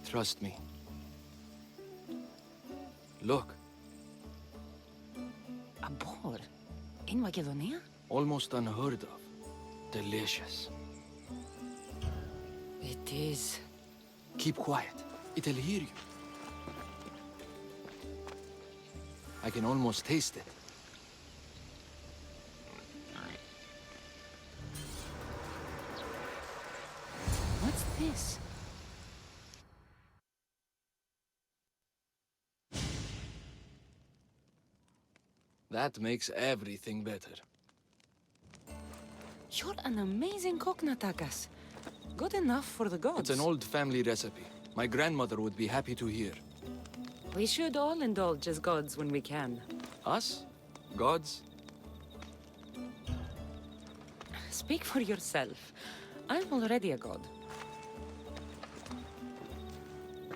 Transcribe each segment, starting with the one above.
Trust me. Look. A boar? In Macedonia? Almost unheard of. Delicious. It is. Keep quiet. It'll hear you. I can almost taste it. What's this? That makes everything better. You're an amazing cook, Natakas. Good enough for the gods. It's an old family recipe. My grandmother would be happy to hear. We should all indulge as gods when we can. Us? Gods? Speak for yourself. I'm already a god.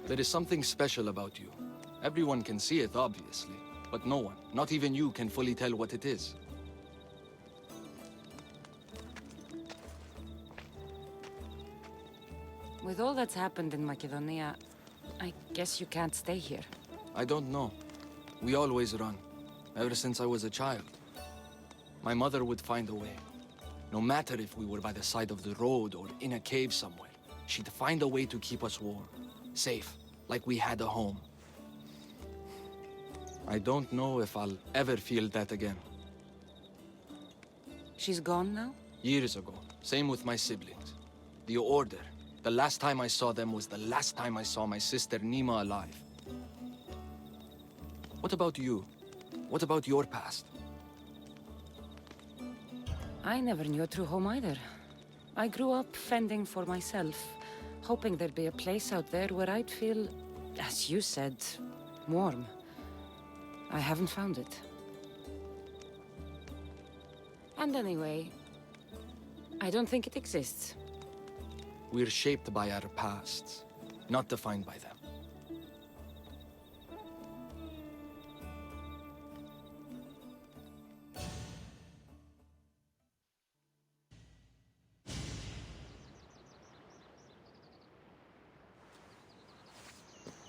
There is something special about you. Everyone can see it, obviously. But no one, not even you, can fully tell what it is. With all that's happened in Macedonia, I guess you can't stay here. I don't know. We always run. Ever since I was a child. My mother would find a way. No matter if we were by the side of the road or in a cave somewhere, she'd find a way to keep us warm. Safe, like we had a home. I don't know if I'll ever feel that again. She's gone now? Years ago. Same with my siblings. The Order. The last time I saw them was the last time I saw my sister Nima alive. What about you? What about your past? I never knew a true home either. I grew up fending for myself, hoping there'd be a place out there where I'd feel, as you said, warm. I haven't found it. And anyway, I don't think it exists. We're shaped by our pasts, not defined by them.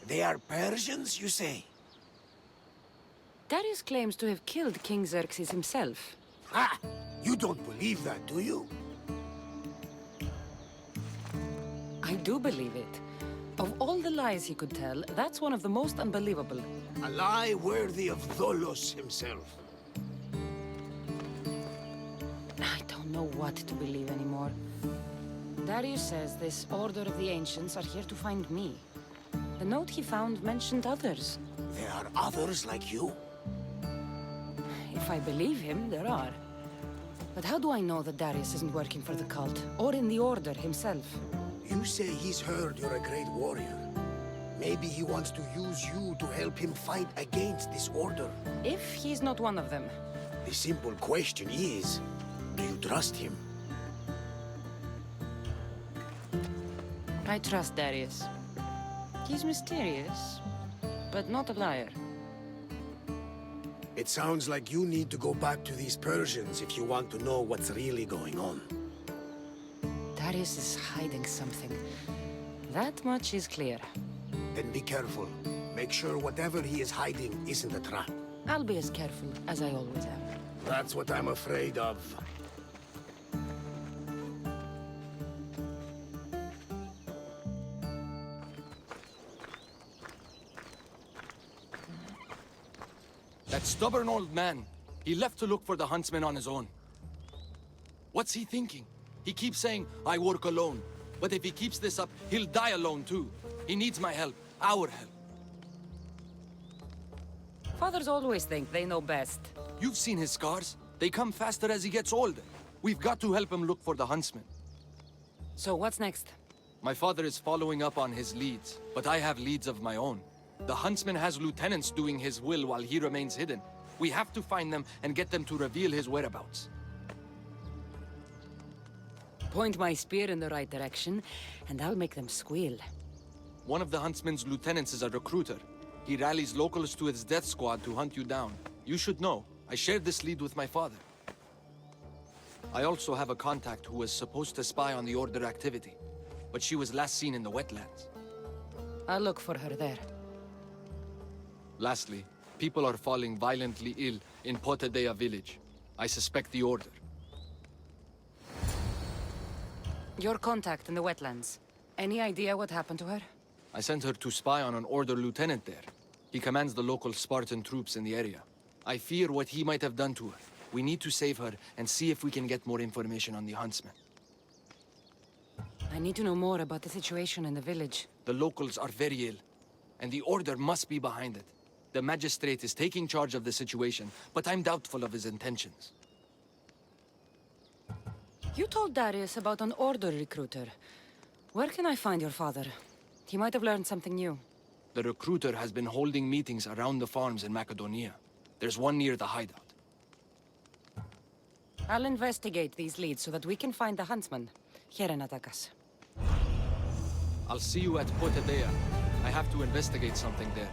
They are Persians, you say? Darius claims to have killed King Xerxes himself. Ha! You don't believe that, do you? I do believe it. Of all the lies he could tell, that's one of the most unbelievable. A lie worthy of Tholos himself. I don't know what to believe anymore. Darius says this Order of the Ancients are here to find me. The note he found mentioned others. There are others like you? If I believe him, there are. But how do I know that Darius isn't working for the cult, or in the Order himself? You say he's heard you're a great warrior. Maybe he wants to use you to help him fight against this Order. If he's not one of them. The simple question is, do you trust him? I trust Darius. He's mysterious, but not a liar. It sounds like you need to go back to these Persians if you want to know what's really going on. Darius is hiding something. That much is clear. Then be careful. Make sure whatever he is hiding isn't a trap. I'll be as careful as I always am. That's what I'm afraid of. That stubborn old man. He left to look for the Huntsman on his own. What's he thinking? He keeps saying, I work alone. But if he keeps this up, he'll die alone too. He needs my help. Our help. Fathers always think they know best. You've seen his scars. They come faster as he gets older. We've got to help him look for the Huntsman. So what's next? My father is following up on his leads, but I have leads of my own. The Huntsman has lieutenants doing his will while he remains hidden. We have to find them and get them to reveal his whereabouts. Point my spear in the right direction, and I'll make them squeal. One of the Huntsman's lieutenants is a recruiter. He rallies locals to his death squad to hunt you down. You should know. I shared this lead with my father. I also have a contact who was supposed to spy on the Order activity, but she was last seen in the wetlands. I'll look for her there. Lastly, people are falling violently ill in Potadea village. I suspect the Order. Your contact in the wetlands. Any idea what happened to her? I sent her to spy on an Order lieutenant there. He commands the local Spartan troops in the area. I fear what he might have done to her. We need to save her and see if we can get more information on the Huntsman. I need to know more about the situation in the village. The locals are very ill, and the Order must be behind it. The magistrate is taking charge of the situation, but I'm doubtful of his intentions. You told Darius about an Order recruiter. Where can I find your father? He might have learned something new. The recruiter has been holding meetings around the farms in Macedonia. There's one near the hideout. I'll investigate these leads so that we can find the Huntsman. Here in Atakas. I'll see you at Potadea. I have to investigate something there.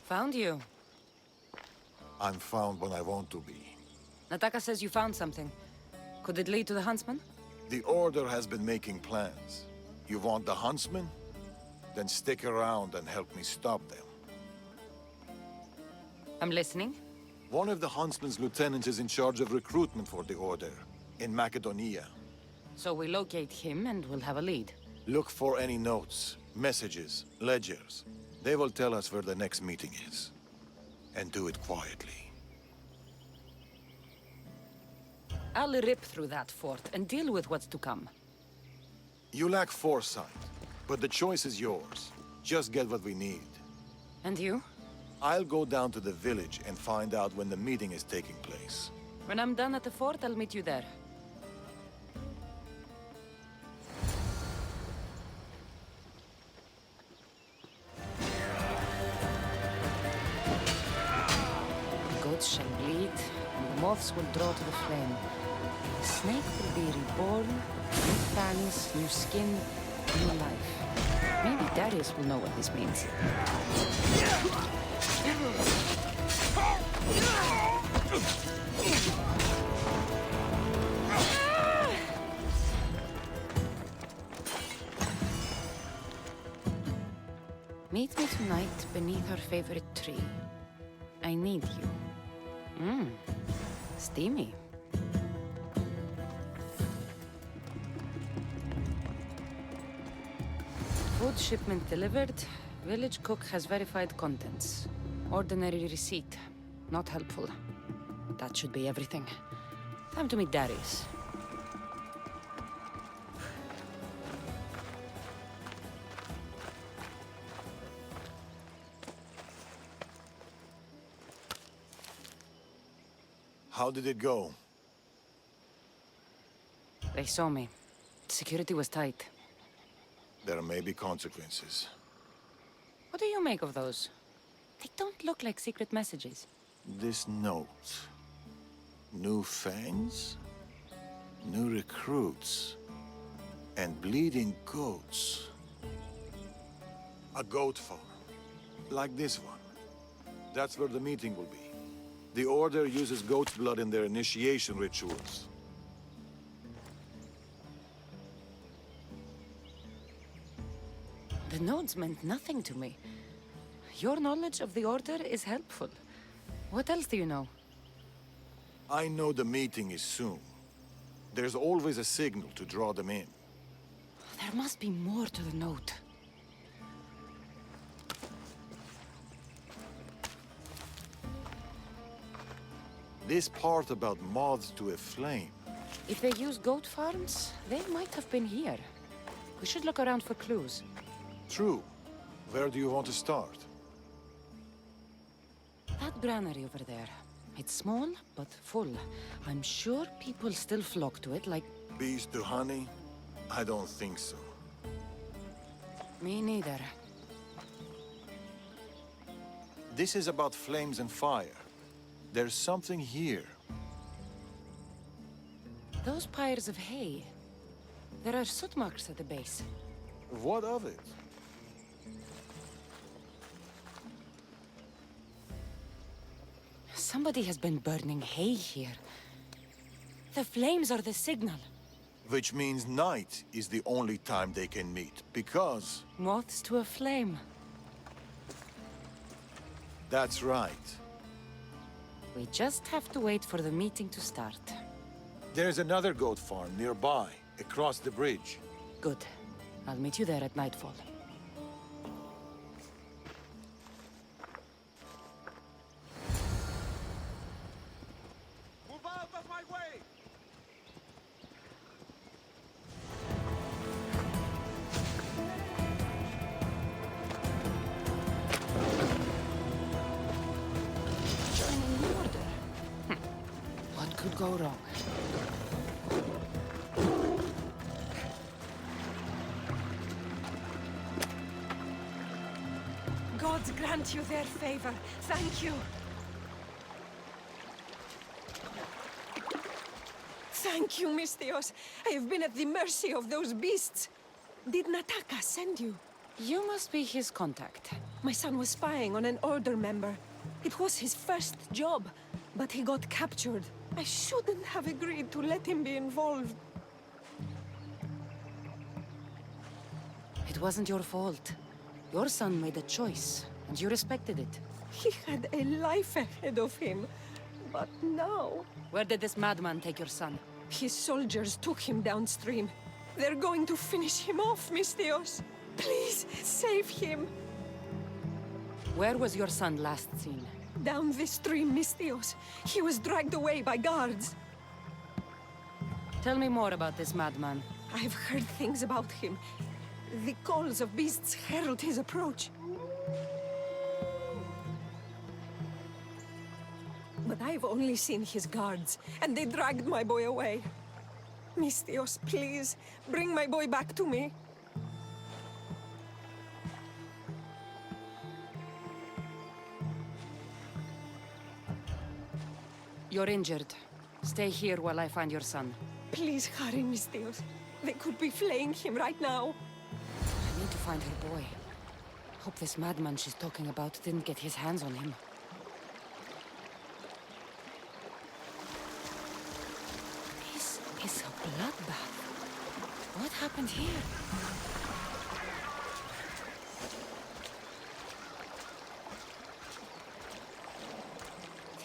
Found you. I'm found when I want to be. Nataka says you found something. Could it lead to the Huntsman? The Order has been making plans. You want the Huntsman? Then stick around and help me stop them. I'm listening. One of the Huntsman's lieutenants is in charge of recruitment for the Order, in Macedonia. So we locate him and we'll have a lead. Look for any notes, messages, ledgers. They will tell us where the next meeting is. And do it quietly. I'll rip through that fort and deal with what's to come. You lack foresight, but the choice is yours. Just get what we need. And you? I'll go down to the village and find out when the meeting is taking place. When I'm done at the fort, I'll meet you there. Goats shall bleed, and the moths will draw to the flame. The snake will be reborn, new fangs, new skin, new life. Maybe Darius will know what this means. Meet me tonight beneath our favorite tree. I need you. Steamy. Food shipment delivered. Village cook has verified contents. Ordinary receipt. Not helpful. That should be everything. Time to meet Darius. How did it go? They saw me. Security was tight. There may be consequences. What do you make of those? They don't look like secret messages. This note. New fangs? New recruits? And bleeding goats. A goat farm. Like this one. That's where the meeting will be. The Order uses goat's blood in their initiation rituals. The notes meant nothing to me. Your knowledge of the Order is helpful. What else do you know? I know the meeting is soon. There's always a signal to draw them in. There must be more to the note. This part about moths to a flame. If they use goat farms, they might have been here. We should look around for clues. True. Where do you want to start? That granary over there. It's small, but full. I'm sure people still flock to it like... Bees to honey? I don't think so. Me neither. This is about flames and fire. There's something here. Those pyres of hay. There are soot marks at the base. What of it? Somebody has been burning hay here. The flames are the signal. Which means night is the only time they can meet, because... Moths to a flame. That's right. We just have to wait for the meeting to start. There's another goat farm nearby, across the bridge. Good. I'll meet you there at nightfall. Move out of my way! Joining the order. What could go wrong? Gods grant you their favor. Thank you. Thank you, Misthios. I have been at the mercy of those beasts. Did Nataka send you? You must be his contact. My son was spying on an Order member. It was his first job, but he got captured. I shouldn't have agreed to let him be involved. It wasn't your fault. Your son made a choice, and you respected it. He had a life ahead of him. But now... Where did this madman take your son? His soldiers took him downstream. They're going to finish him off, Misthios. Please, save him. Where was your son last seen? Down this stream, Misthios. He was dragged away by guards. Tell me more about this madman. I've heard things about him. The calls of beasts herald his approach. But I've only seen his guards, and they dragged my boy away. Misthios, please, bring my boy back to me. You're injured. Stay here while I find your son. Please hurry, Misthios. They could be flaying him right now. I need to find her boy. Hope this madman she's talking about didn't get his hands on him. This is a bloodbath. What happened here?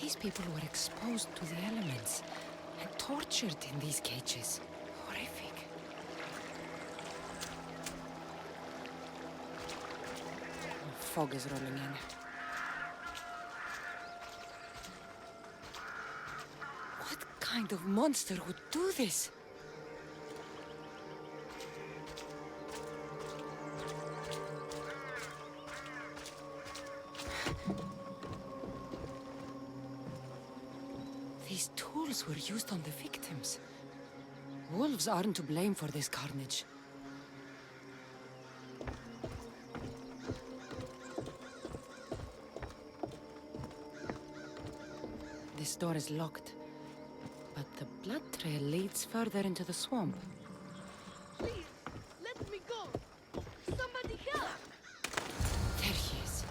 These people were exposed to the elements and tortured in these cages. Horrific. Fog is rolling in. What kind of monster would do this? These tools were used on the victims. Wolves aren't to blame for this carnage. This door is locked, but the blood trail leads further into the swamp. Please, let me go! Somebody help! There he is.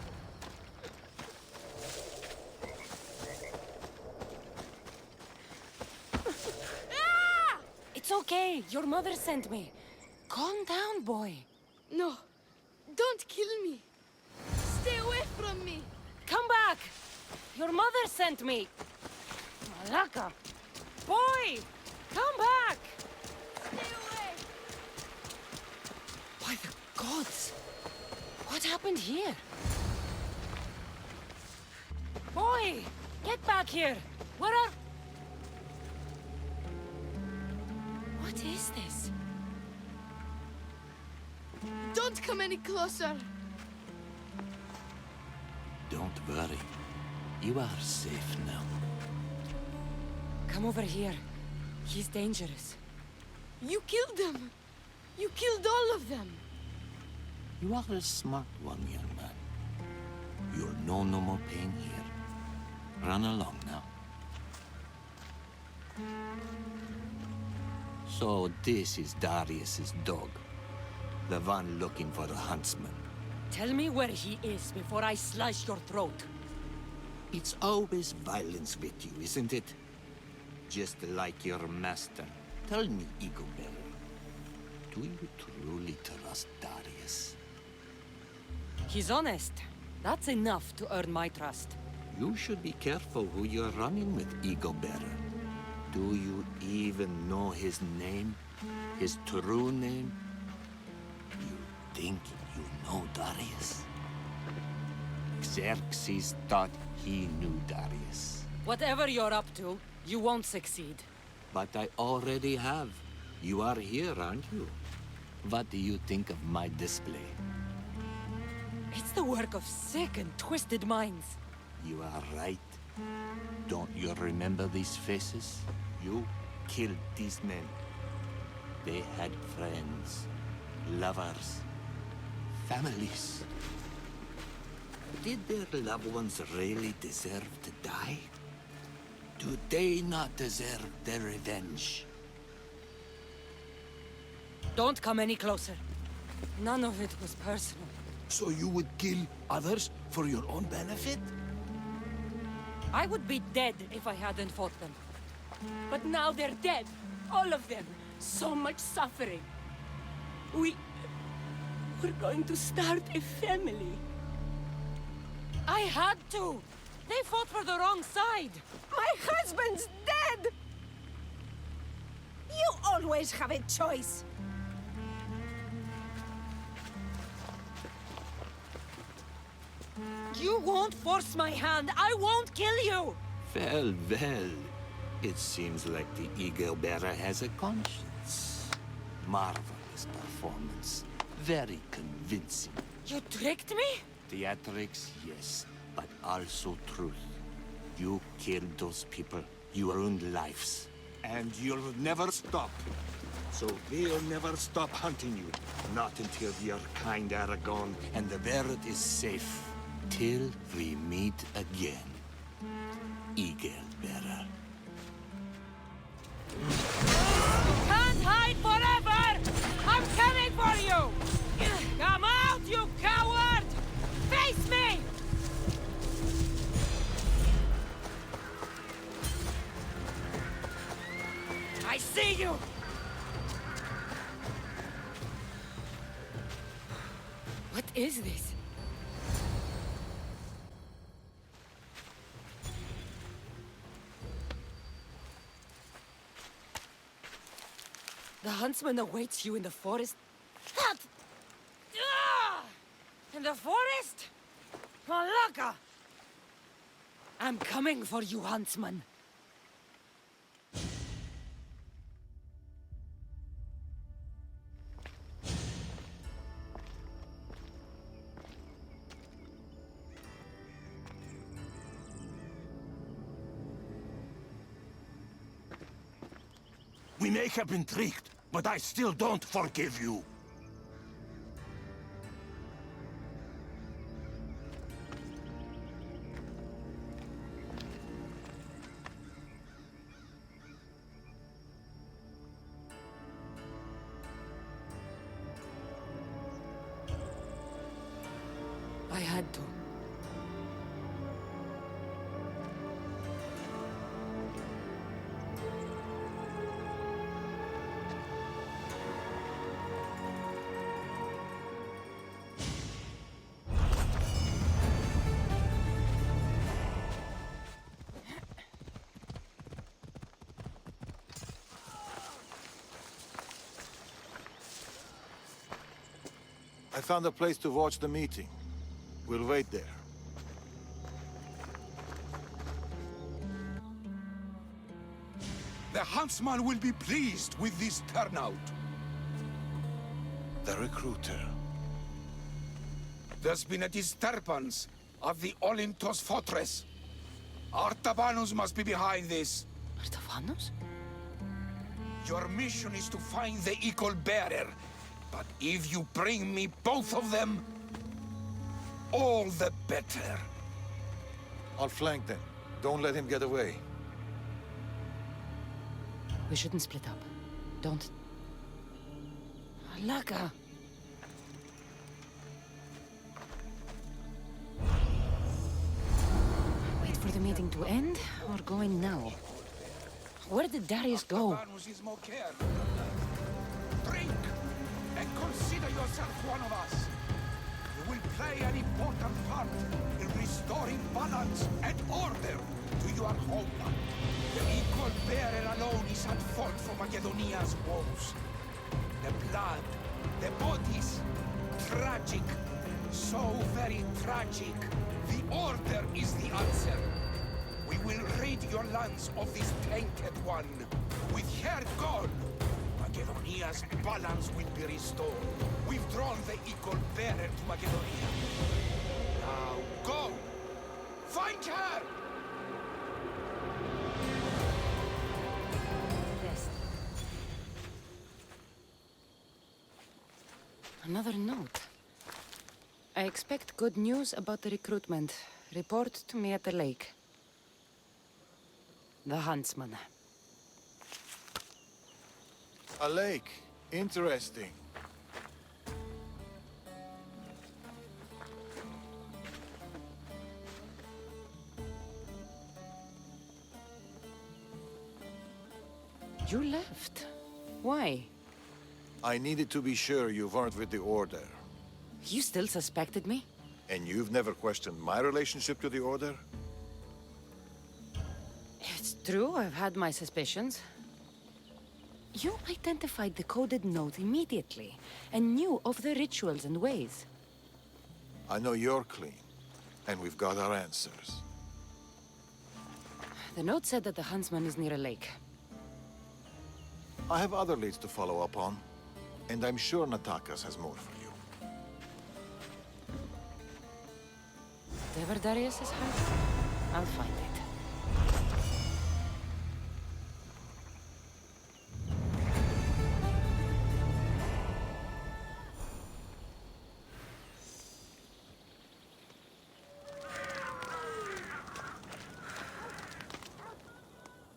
It's okay. Your mother sent me. Calm down, boy. No, don't kill me! Stay away from me! Come back! Your mother sent me. Malaka. Boy! Come back! Stay away! By the gods! What happened here? Boy! Get back here! Where are... What is this? Don't come any closer! Don't worry. You are safe now. Come over here. He's dangerous. You killed them! You killed all of them! You are a smart one, young man. You'll know no more pain here. Run along now. So this is Darius's dog. The one looking for the Huntsman. Tell me where he is before I slice your throat. It's always violence with you, isn't it? Just like your master. Tell me, Eaglebearer, do you truly trust Darius? He's honest. That's enough to earn my trust. You should be careful who you're running with, Eaglebearer. Do you even know his name? His true name? You think you know Darius? Xerxes thought he knew Darius. Whatever you're up to, you won't succeed. But I already have. You are here, aren't you? What do you think of my display? It's the work of sick and twisted minds. You are right. Don't you remember these faces? You killed these men. They had friends, lovers, families. Did their loved ones really deserve to die? Do they not deserve their revenge? Don't come any closer. None of it was personal. So you would kill others for your own benefit? I would be dead if I hadn't fought them. But now they're dead. All of them. So much suffering. We're going to start a family. I had to! They fought for the wrong side! My husband's dead! You always have a choice. You won't force my hand! I won't kill you! Well, well. It seems like the Eagle-Bearer has a conscience. Marvelous performance. Very convincing. You tricked me? Theatrics, yes, but also truth. You killed those people. You ruined lives. And you'll never stop. So we'll never stop hunting you. Not until your kind are gone and the bird is safe. Till we meet again. Eagle-Bearer. Can't hide forever! I'm coming for you! Come out, you coward! Face me! I see you! What is this? The Huntsman awaits you in the forest? That! Ah! In the forest? Malaka! I'm coming for you, Huntsman. We may have been tricked, but I still don't forgive you. I had to. I found a place to watch the meeting. We'll wait there. The Huntsman will be pleased with this turnout. The recruiter. There's been a disturbance of the Olintos fortress. Artabanus must be behind this. Artabanus? Your mission is to find the Eagle Bearer. But if you bring me both of them, all the better. I'll flank them. Don't let him get away. We shouldn't split up. Don't. Malaka! Wait for meeting to end, or going now? Where did Darius go? Drink and consider yourself one of us. You will play an important part in restoring balance and order to your homeland. The equal bearer alone is at fault for Macedonia's woes. The blood, the bodies, tragic. So very tragic. The order is the answer. We will rid your lands of this tainted one. With her gone, Macedonia's balance will be restored. We've drawn the equal bearer to Macedonia. Now go! Find her! Yes. Another note. I expect good news about the recruitment. Report to me at the lake. The Huntsman. A lake. Interesting. You left. Why? I needed to be sure you weren't with the Order. You still suspected me? And you've never questioned my relationship to the Order? It's true, I've had my suspicions. You identified the coded note immediately, and knew of the rituals and ways. I know you're clean, and we've got our answers. The note said that the Huntsman is near a lake. I have other leads to follow up on, and I'm sure Natakas has more for you. Whatever Darius is hiding, I'll find it.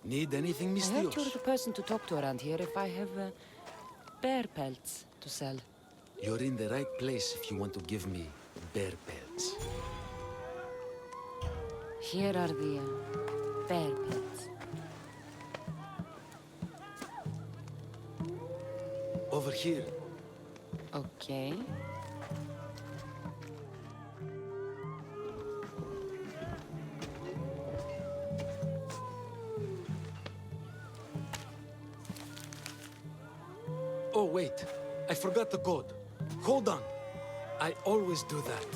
Need anything, I Miss heard Dios? you're the person to talk to around here if I have bear pelts to sell. You're in the right place if you want to give me bear pelts. Here are the bear pelts. Over here. Okay. Oh, wait. I forgot the code. Hold on. I always do that.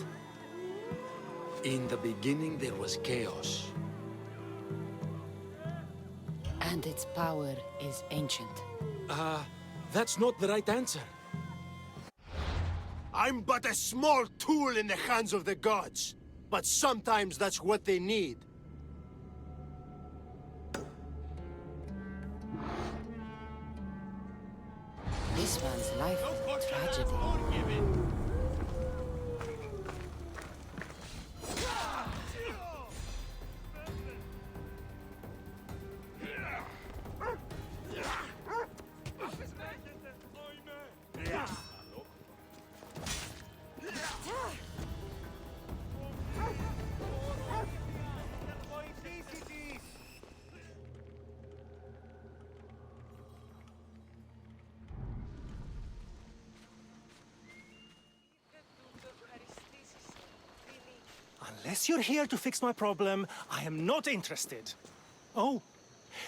In the beginning, there was chaos. And its power is ancient. That's not the right answer. I'm but a small tool in the hands of the gods. But sometimes that's what they need. This man's life is a tragedy. Unless you're here to fix my problem, I am not interested. Oh,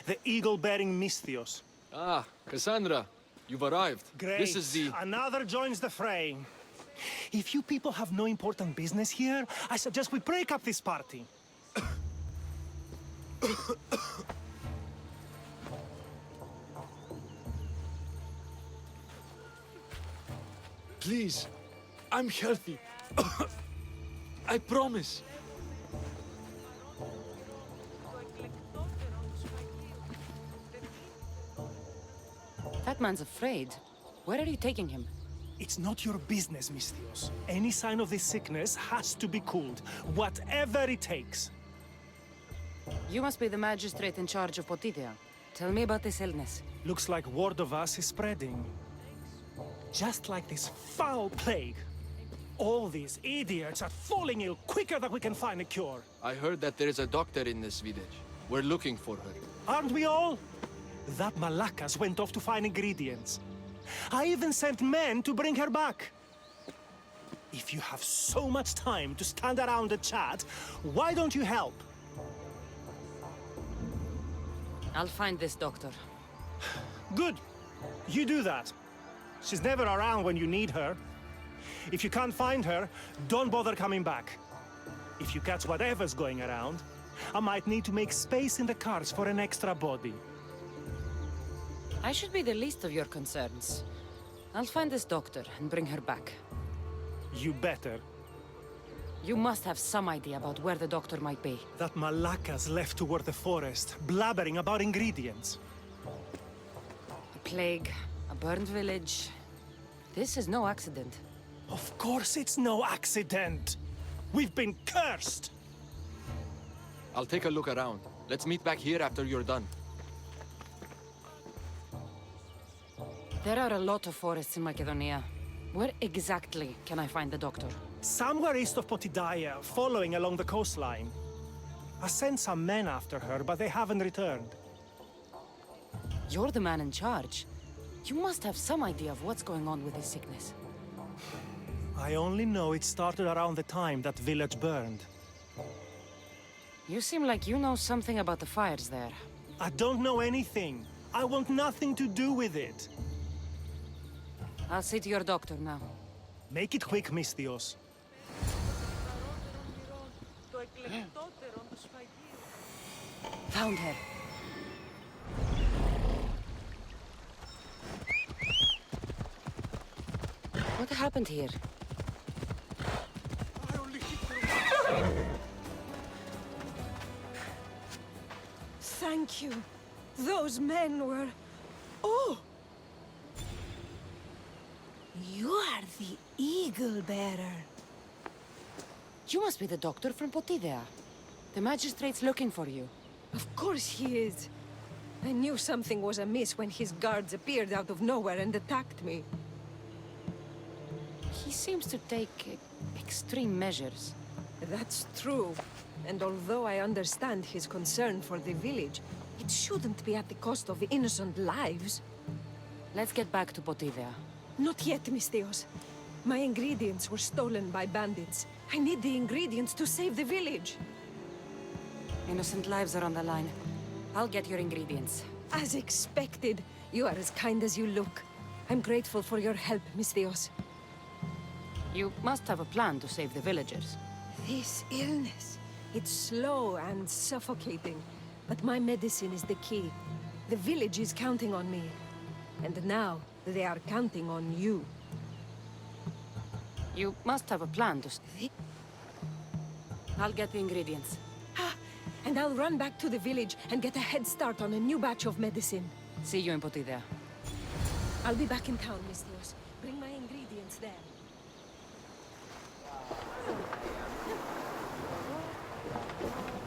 the eagle-bearing Misthios. Ah, Kassandra, you've arrived. Great. This is the... Another joins the fray. If you people have no important business here, I suggest we break up this party. Please, I'm healthy. I promise. That man's afraid. Where are you taking him? It's not your business, Misthios. Any sign of this sickness has to be cooled, whatever it takes. You must be the magistrate in charge of Potidea. Tell me about this illness. Looks like word of us is spreading. Just like this foul plague. All these idiots are falling ill quicker than we can find a cure. I heard that there is a doctor in this village. We're looking for her. Aren't we all? That Malakas went off to find ingredients. I even sent men to bring her back. If you have so much time to stand around and chat, why don't you help? I'll find this doctor. Good. You do that. She's never around when you need her. If you can't find her, don't bother coming back. If you catch whatever's going around, I might need to make space in the cars for an extra body. I should be the least of your concerns. I'll find this doctor and bring her back. You better. You must have some idea about where the doctor might be. That Malakas left toward the forest, blabbering about ingredients. A plague, a burned village. This is no accident. Of course it's no accident. We've been cursed. I'll take a look around. Let's meet back here after you're done. There are a lot of forests in Macedonia. Where exactly can I find the doctor? Somewhere east of Potidaya, following along the coastline. I sent some men after her, but they haven't returned. You're the man in charge. You must have some idea of what's going on with his sickness. I only know it started around the time that village burned. You seem like you know something about the fires there. I don't know anything. I want nothing to do with it. I'll see to your doctor now. Make it quick, Misthios. Found her. What happened here? Thank you. Those men were... Oh! You are the Eagle Bearer. You must be the doctor from Potidea. The magistrate's looking for you. Of course he is. I knew something was amiss when his guards appeared out of nowhere and attacked me. He seems to take extreme measures. That's true. And although I understand his concern for the village, it shouldn't be at the cost of innocent lives. Let's get back to Potidea. Not yet, Misthios. My ingredients were stolen by bandits. I need the ingredients to save the village. Innocent lives are on the line. I'll get your ingredients. As expected. You are as kind as you look. I'm grateful for your help, Misthios. You must have a plan to save the villagers. This illness, it's slow and suffocating. But my medicine is the key. The village is counting on me. And now, they are counting on you. You must have a plan to... I'll get the ingredients. And I'll run back to the village and get a head start on a new batch of medicine. See you in Potidea. I'll be back in town, Misthios. Bring my ingredients there.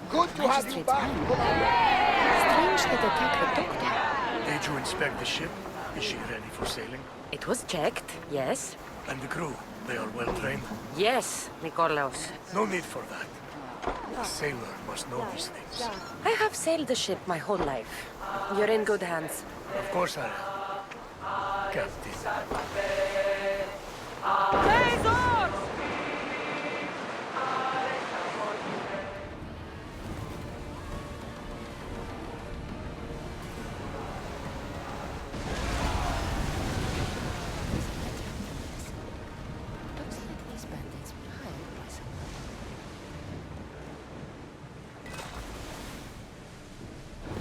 Good to have you back. Strange that attacked the doctor. Did you inspect the ship? Is she ready for sailing? It was checked, yes. And the crew, they are well trained? Yes, Nikolaos. No need for that. A sailor must know these things. I have sailed the ship my whole life. You're in good hands. Of course I am. Captain. Looks like these bandits were hired by someone.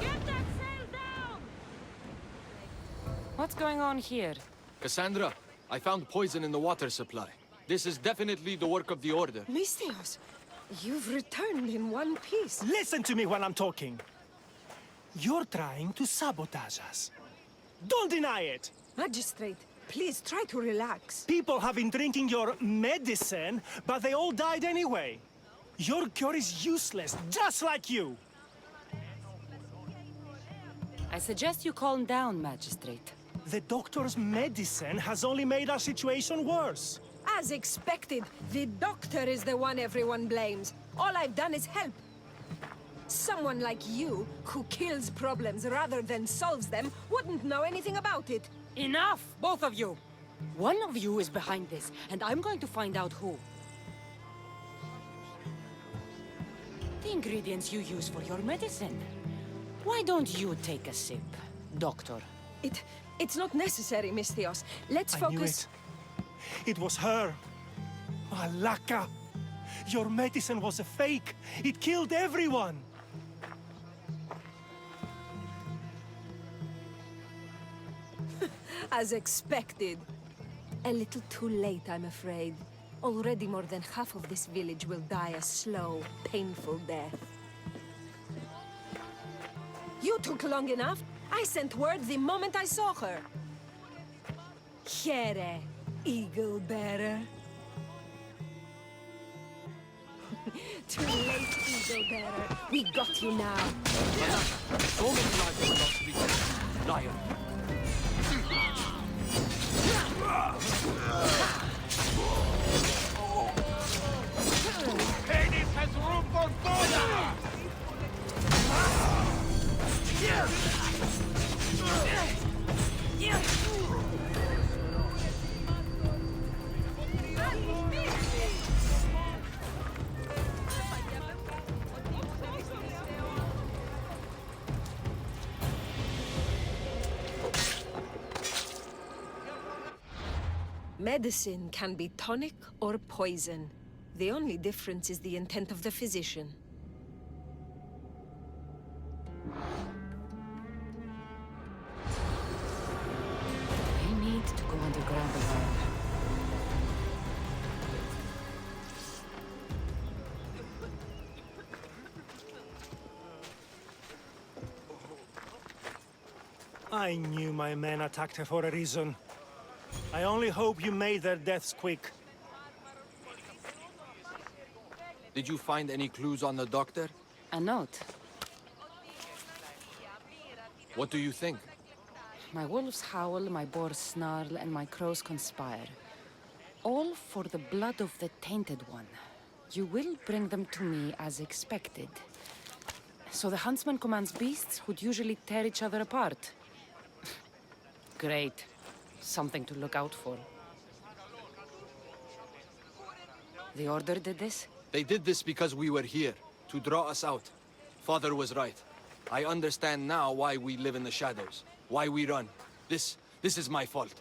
Get that sail down! What's going on here? Kassandra, I found poison in the water supply. This is definitely the work of the Order. Misthios, you've returned in one piece. Listen to me when I'm talking. You're trying to sabotage us. Don't deny it! Magistrate, please try to relax. People have been drinking your medicine, but they all died anyway. Your cure is useless, just like you! I suggest you calm down, Magistrate. The doctor's medicine has only made our situation worse. As expected, the doctor is the one everyone blames. All I've done is help. Someone like you, who kills problems rather than solves them, wouldn't know anything about it. Enough, both of you! One of you is behind this, and I'm going to find out who. The ingredients you use for your medicine. Why don't you take a sip, Doctor? It's not necessary, Misthios. Let's focus... It was her. Malaka! Your medicine was a fake. It killed everyone. As expected. A little too late, I'm afraid. Already more than half of this village will die a slow, painful death. You took long enough. I sent word the moment I saw her. Here, Eagle Bearer. Too late, Eagle Bearer. We got you now. So many lives were lost to be taken. Liar. Hades has room for both of us! Medicine can be tonic or poison. The only difference is the intent of the physician. We need to go underground alone. I knew my men attacked her for a reason. I only hope you made their deaths quick. Did you find any clues on the doctor? A note. What do you think? My wolves howl, my boars snarl, and my crows conspire. All for the blood of the Tainted One. You will bring them to me as expected. So the Huntsman commands beasts who'd usually tear each other apart. Great. Something to look out for. The Order did this? They did this because we were here, to draw us out. Father was right. I understand now why we live in the shadows, why we run. This is my fault.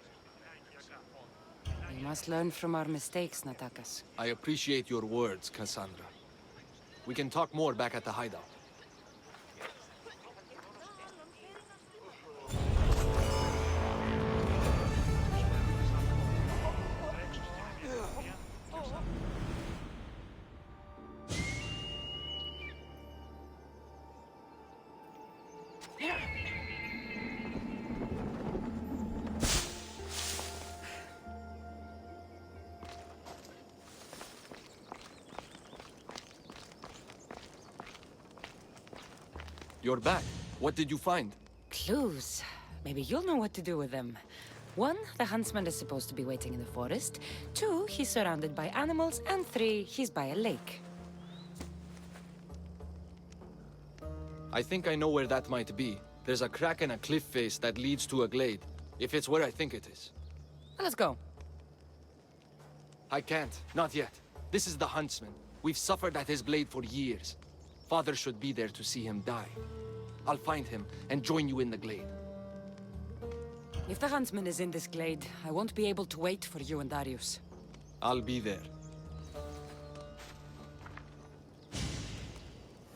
We must learn from our mistakes, Natakas. I appreciate your words, Kassandra. We can talk more back at the hideout. You're back. What did you find? Clues. Maybe you'll know what to do with them. 1, the Huntsman is supposed to be waiting in the forest. 2, he's surrounded by animals. And 3, he's by a lake. I think I know where that might be. There's a crack in a cliff face that leads to a glade. If it's where I think it is. Let's go. I can't. Not yet. This is the Huntsman. We've suffered at his blade for years. Father should be there to see him die. I'll find him and join you in the glade. If the Huntsman is in this glade, I won't be able to wait for you and Darius. I'll be there.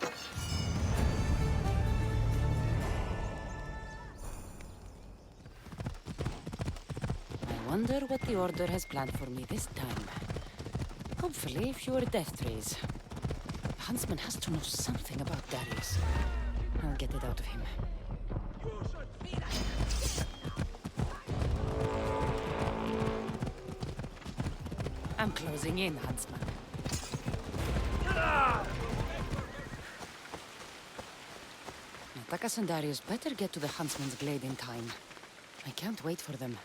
I wonder what the Order has planned for me this time. Hopefully fewer death trees. The Huntsman has to know something about Darius. I'll get it out of him. I'm closing in, Huntsman. Natakas and Darius better get to the Huntsman's glade in time. I can't wait for them.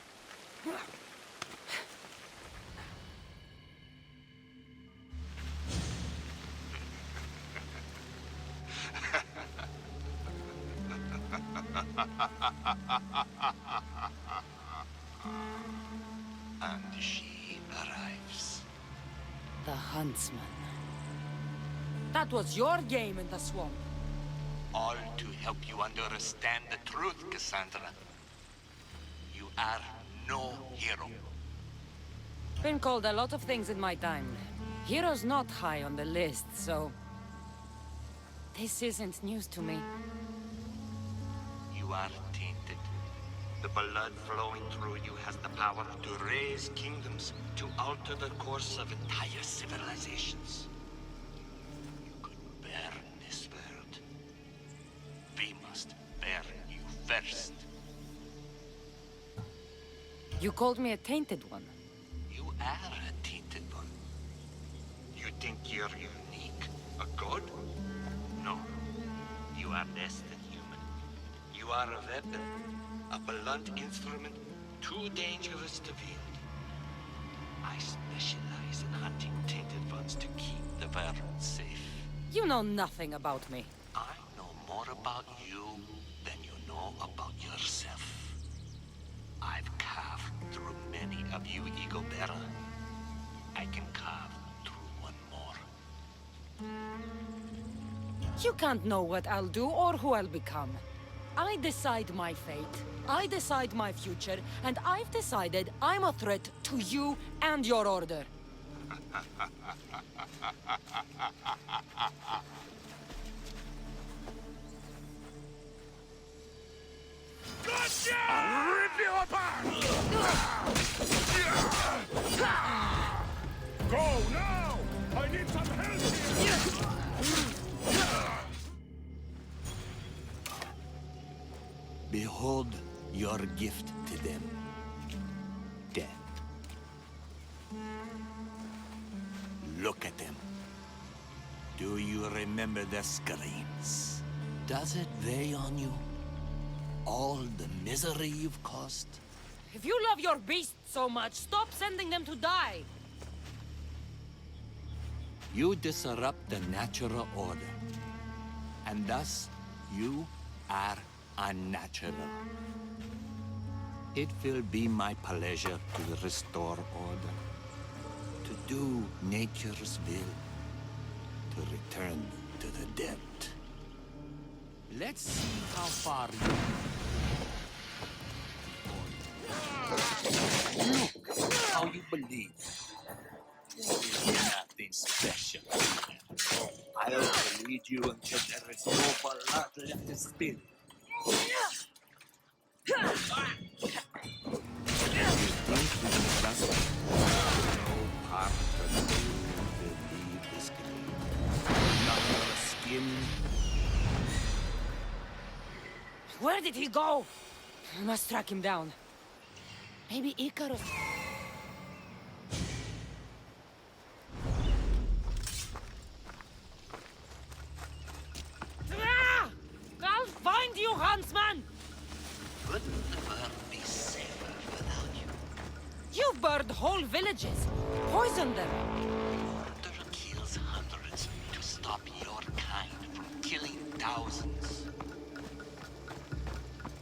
And she arrives. The Huntsman. That was your game in the swamp. All to help you understand the truth, Kassandra. You are no hero. Been called a lot of things in my time. Hero's not high on the list, so... This isn't news to me. You are tainted. The blood flowing through you has the power to raise kingdoms, to alter the course of entire civilizations. You could burn this world. We must burn you first. You called me a tainted one. You are a tainted one. You think you're unique? A god? No. You are less than human. You are a weapon. A blunt instrument too dangerous to wield. I specialize in hunting tainted ones to keep the world safe. You know nothing about me. I know more about you than you know about yourself. I've carved through many of you, Ego Bearer. I can carve through one more. You can't know what I'll do or who I'll become. I decide my fate, I decide my future, and I've decided I'm a threat to you and your order. Gotcha! I'll rip you apart! Go now! I need some help here! Behold your gift to them. Death. Look at them. Do you remember the screams? Does it weigh on you? All the misery you've caused? If you love your beasts so much, stop sending them to die! You disrupt the natural order. And thus, you are unnatural. It will be my pleasure to restore order, to do nature's will, to return to the dead. Let's see how far you... Look how you believe. Nothing special. I'll lead you until there is no blood left to spill. You think we can trust me? No part of you will leave this grave. Not your skin. Where did he go? I must track him down. Maybe Icarus... I'll find you, Huntsman! Wouldn't the world be safer without you? You've burned whole villages, poisoned them. Order kills hundreds to stop your kind from killing thousands.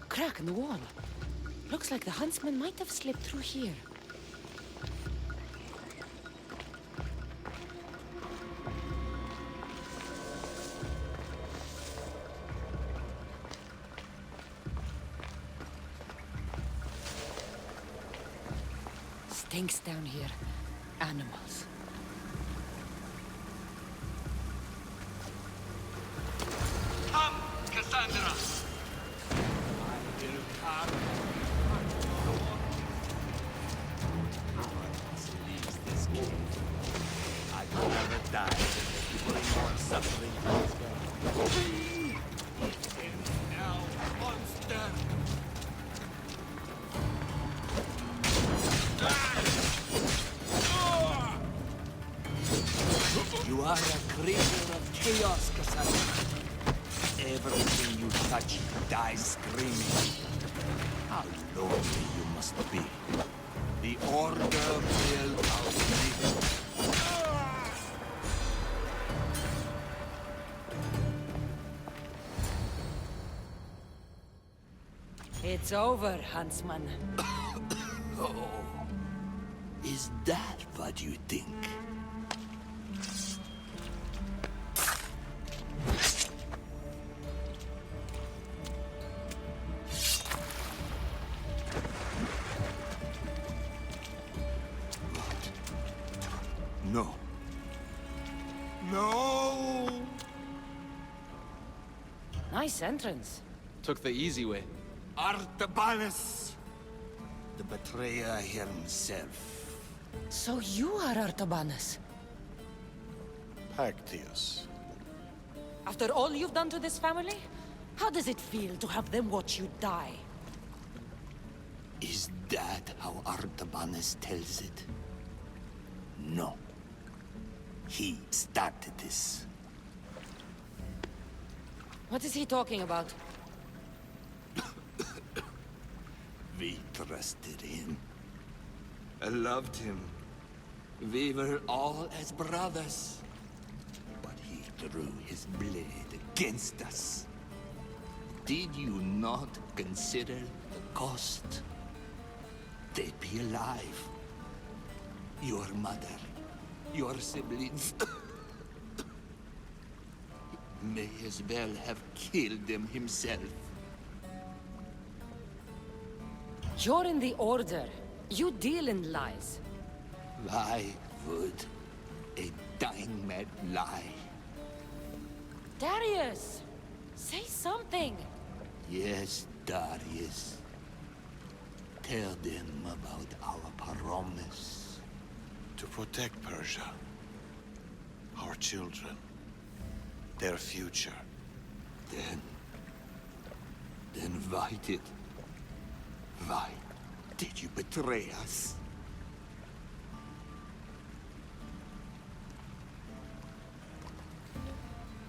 Crack in the wall. Looks like the Huntsman might have slipped through here. Stinks down here. Animals. Come, Kassandra! I will carve leaves this cave. I will never die if you bring more suffering to this world. Eat him now, monster! You are a creature of chaos, Kassandra. Everything you touch dies screaming. How lonely you must be. The Order will outlive you. It's over, Huntsman. Is that what you think? What? No. No! Nice entrance. Took the easy way. Artabanus! The betrayer himself. So you are Artabanus. Pactius. After all you've done to this family? How does it feel to have them watch you die? Is that how Artabanus tells it? No. He started this. What is he talking about? We trusted him. I loved him. We were all as brothers. But he drew his blade against us. Did you not consider the cost? They'd be alive. Your mother, your siblings. May as well have killed them himself. You're in the Order. You deal in lies. Why would a dying man lie? Darius! Say something! Yes, Darius. Tell them about our promise. To protect Persia. Our children. Their future. Then why did you betray us?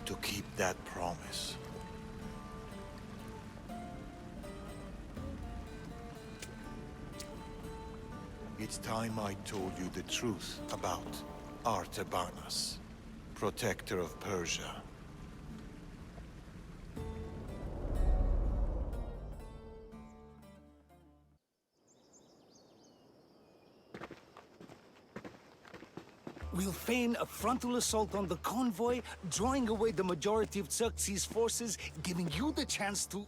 To keep that promise. It's time I told you the truth about Artabanus, protector of Persia. We'll feign a frontal assault on the convoy, drawing away the majority of Xerxes' forces, giving you the chance to...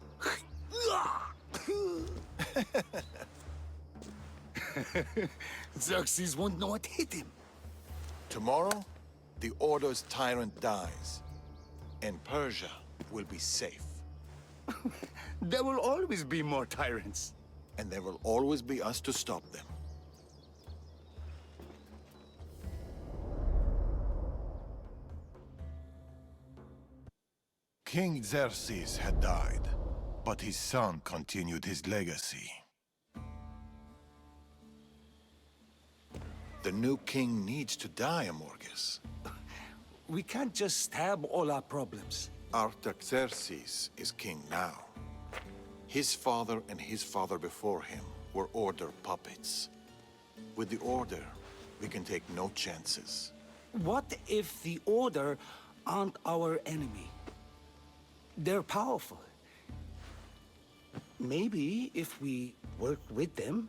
Xerxes won't know what hit him. Tomorrow, the Order's tyrant dies, and Persia will be safe. There will always be more tyrants. And there will always be us to stop them. King Xerxes had died, but his son continued his legacy. The new king needs to die, Amorges. We can't just stab all our problems. Artaxerxes is king now. His father and his father before him were Order puppets. With the Order, we can take no chances. What if the Order aren't our enemy? They're powerful. Maybe if we work with them,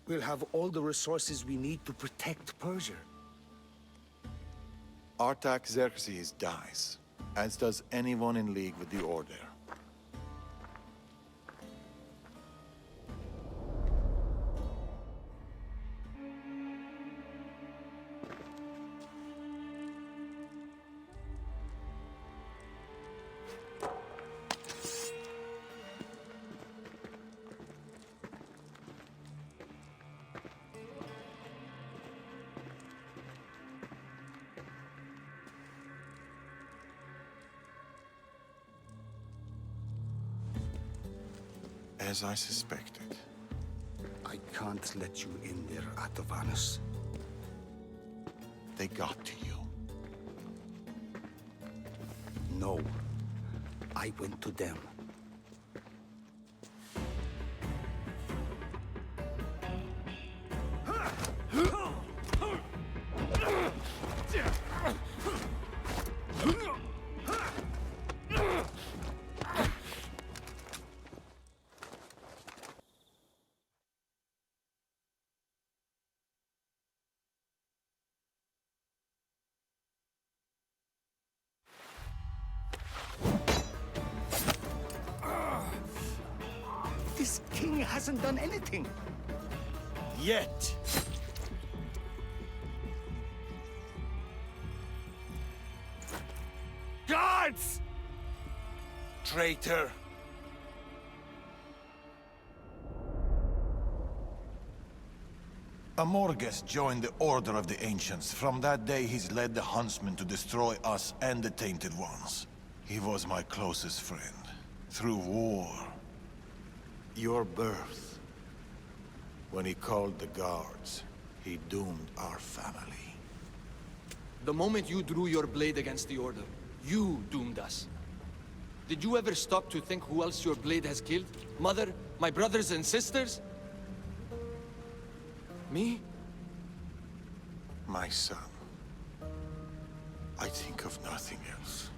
we'll have all the resources we need to protect Persia. Artaxerxes dies, as does anyone in league with the Order. As I suspected. I can't let you in there, Artabanus. They got to you. No. I went to them. hasn't done anything. Yet. Guards! Traitor! Amorges joined the Order of the Ancients. From that day, he's led the Huntsman to destroy us and the Tainted Ones. He was my closest friend. Through war. Your birth. When he called the guards, he doomed our family. The moment you drew your blade against the Order, you doomed us. Did you ever stop to think who else your blade has killed? Mother? My brothers and sisters? Me? My son. I think of nothing else.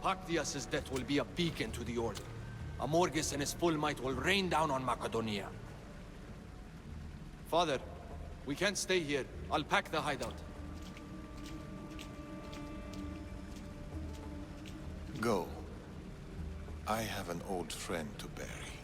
Pactias's death will be a beacon to the Order. Amorges and his full might will rain down on Macedonia. Father, we can't stay here. I'll pack the hideout. Go. I have an old friend to bury.